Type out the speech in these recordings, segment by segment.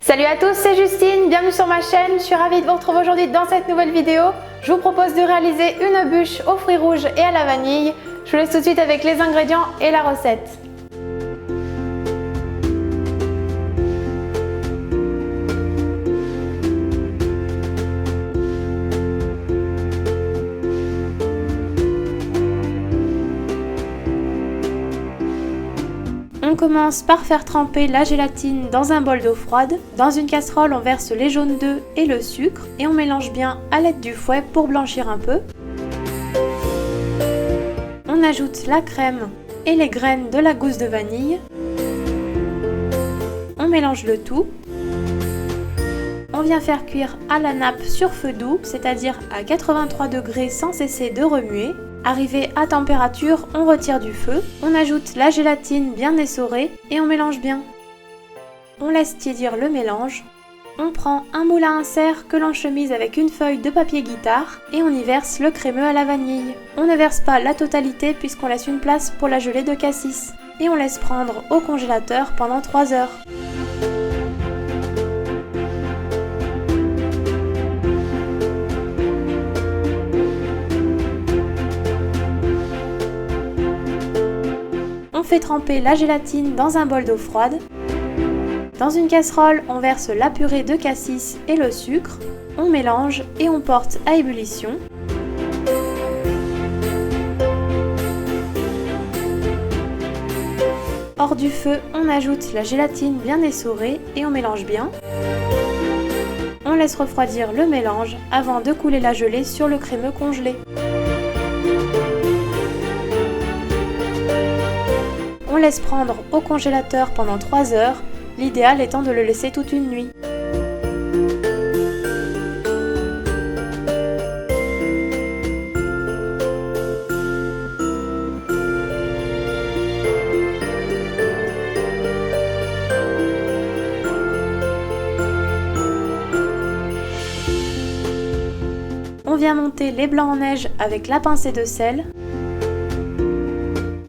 Salut à tous, c'est Justine, bienvenue sur ma chaîne. Je suis ravie de vous retrouver aujourd'hui dans cette nouvelle vidéo. Je vous propose de réaliser une bûche aux fruits rouges et à la vanille. Je vous laisse tout de suite avec les ingrédients et la recette. On commence par faire tremper la gélatine dans un bol d'eau froide. Dans une casserole, on verse les jaunes d'œufs et le sucre et on mélange bien à l'aide du fouet pour blanchir un peu. On ajoute la crème et les graines de la gousse de vanille. On mélange le tout. On vient faire cuire à la nappe sur feu doux, c'est-à-dire à 83 degrés sans cesser de remuer. Arrivé à température, on retire du feu, on ajoute la gélatine bien essorée et on mélange bien. On laisse tiédir le mélange. On prend un moule à insert que l'on chemise avec une feuille de papier guitare et on y verse le crémeux à la vanille. On ne verse pas la totalité puisqu'on laisse une place pour la gelée de cassis. Et on laisse prendre au congélateur pendant 3 heures. On fait tremper la gélatine dans un bol d'eau froide. Dans une casserole, on verse la purée de cassis et le sucre. On mélange et on porte à ébullition. Hors du feu, on ajoute la gélatine bien essorée et on mélange bien. On laisse refroidir le mélange avant de couler la gelée sur le crémeux congelé. On laisse prendre au congélateur pendant 3 heures, l'idéal étant de le laisser toute une nuit. On vient monter les blancs en neige avec la pincée de sel.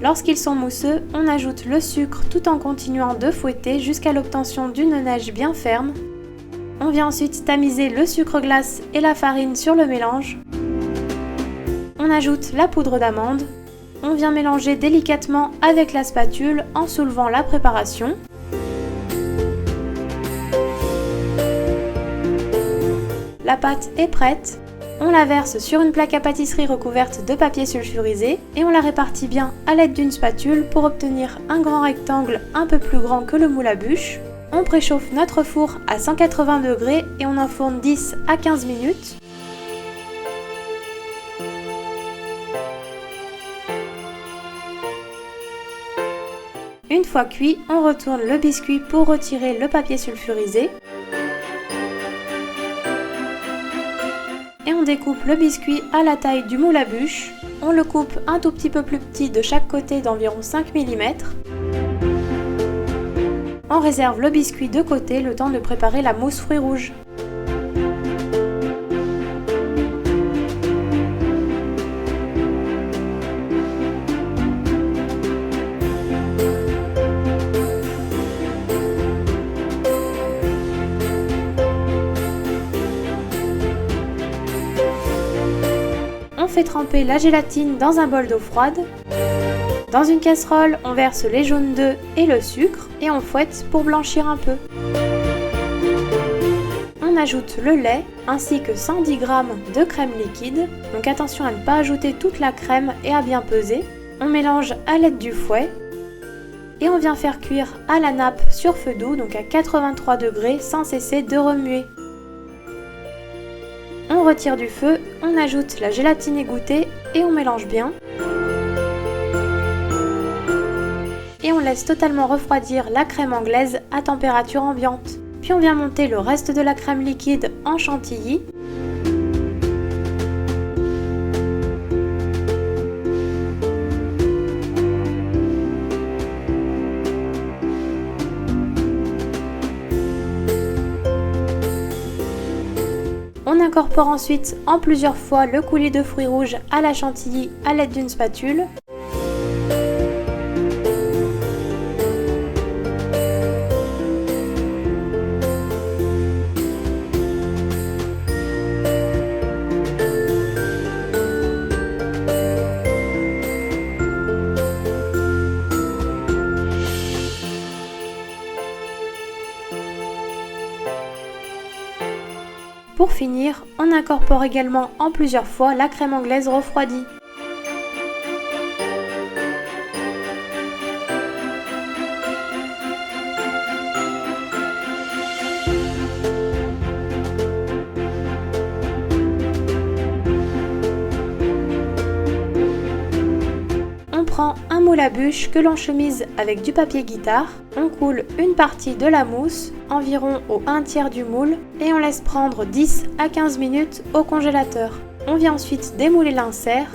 Lorsqu'ils sont mousseux, on ajoute le sucre tout en continuant de fouetter jusqu'à l'obtention d'une neige bien ferme. On vient ensuite tamiser le sucre glace et la farine sur le mélange. On ajoute la poudre d'amande. On vient mélanger délicatement avec la spatule en soulevant la préparation. La pâte est prête. On la verse sur une plaque à pâtisserie recouverte de papier sulfurisé et on la répartit bien à l'aide d'une spatule pour obtenir un grand rectangle un peu plus grand que le moule à bûche. On préchauffe notre four à 180 degrés et on enfourne 10 à 15 minutes. Une fois cuit, on retourne le biscuit pour retirer le papier sulfurisé. Et on découpe le biscuit à la taille du moule à bûche. On le coupe un tout petit peu plus petit de chaque côté d'environ 5 mm. On réserve le biscuit de côté le temps de préparer la mousse fruits rouges. On fait tremper la gélatine dans un bol d'eau froide. Dans une casserole, on verse les jaunes d'œufs et le sucre et on fouette pour blanchir un peu. On ajoute le lait ainsi que 110 g de crème liquide. Donc attention à ne pas ajouter toute la crème et à bien peser. On mélange à l'aide du fouet et on vient faire cuire à la nappe sur feu doux, donc à 83 degrés sans cesser de remuer. On retire du feu, on ajoute la gélatine égouttée et on mélange bien. Et on laisse totalement refroidir la crème anglaise à température ambiante. Puis on vient monter le reste de la crème liquide en chantilly. On incorpore ensuite en plusieurs fois le coulis de fruits rouges à la chantilly à l'aide d'une spatule. Pour finir, on incorpore également en plusieurs fois la crème anglaise refroidie. On prend un moule à bûche que l'on chemise avec du papier guitare, on coule une partie de la mousse, environ au 1/3 du moule, et on laisse prendre 10 à 15 minutes au congélateur. On vient ensuite démouler l'insert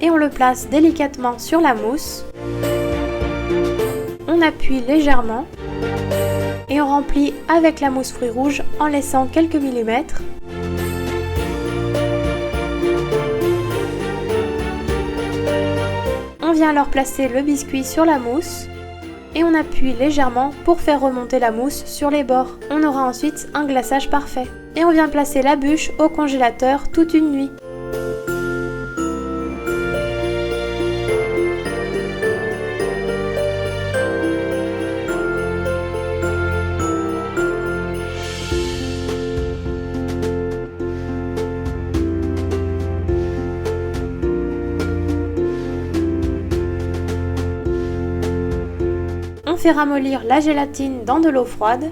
et on le place délicatement sur la mousse. On appuie légèrement et on remplit avec la mousse fruits rouges en laissant quelques millimètres. On vient alors placer le biscuit sur la mousse et on appuie légèrement pour faire remonter la mousse sur les bords. On aura ensuite un glaçage parfait. Et on vient placer la bûche au congélateur toute une nuit. On fait ramollir la gélatine dans de l'eau froide.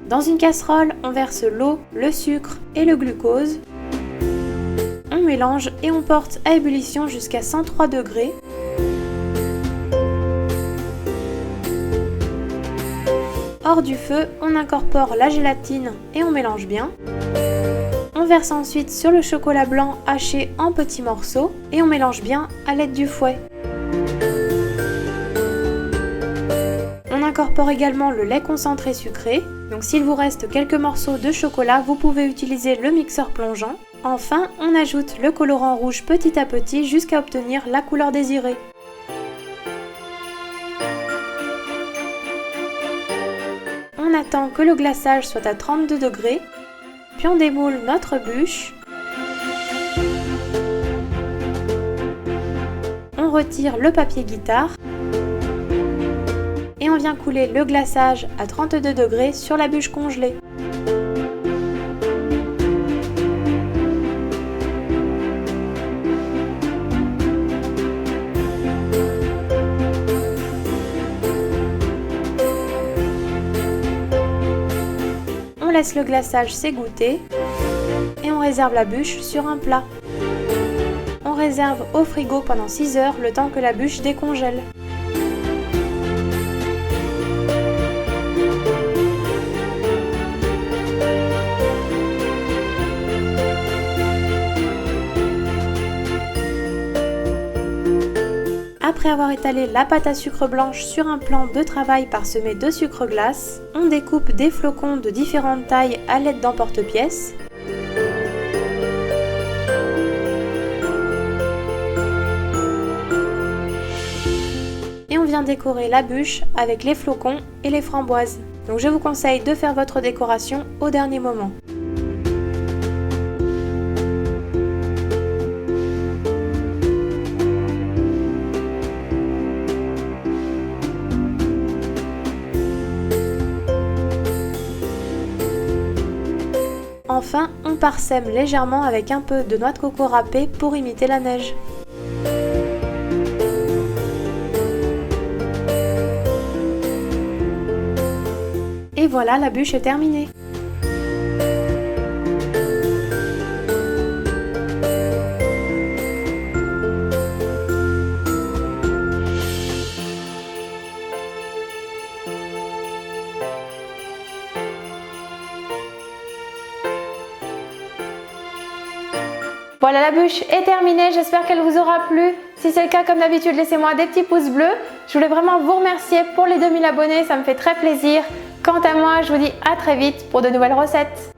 Dans une casserole, on verse l'eau, le sucre et le glucose. On mélange et on porte à ébullition jusqu'à 103 degrés. Hors du feu, on incorpore la gélatine et on mélange bien. On verse ensuite sur le chocolat blanc haché en petits morceaux et on mélange bien à l'aide du fouet. On incorpore également le lait concentré sucré. Donc s'il vous reste quelques morceaux de chocolat, vous pouvez utiliser le mixeur plongeant. Enfin, on ajoute le colorant rouge petit à petit jusqu'à obtenir la couleur désirée. On attend que le glaçage soit à 32 degrés, puis on démoule notre bûche. On retire le papier guitare. Et on vient couler le glaçage à 32 degrés sur la bûche congelée. On laisse le glaçage s'égoutter et on réserve la bûche sur un plat. On réserve au frigo pendant 6 heures le temps que la bûche décongèle. Après avoir étalé la pâte à sucre blanche sur un plan de travail parsemé de sucre glace, on découpe des flocons de différentes tailles à l'aide d'emporte-pièces. Et on vient décorer la bûche avec les flocons et les framboises. Donc je vous conseille de faire votre décoration au dernier moment. Enfin, on parsème légèrement avec un peu de noix de coco râpée pour imiter la neige. Et voilà, la bûche est terminée. Voilà, la bûche est terminée, j'espère qu'elle vous aura plu. Si c'est le cas, comme d'habitude, laissez-moi des petits pouces bleus. Je voulais vraiment vous remercier pour les 2000 abonnés, ça me fait très plaisir. Quant à moi, je vous dis à très vite pour de nouvelles recettes.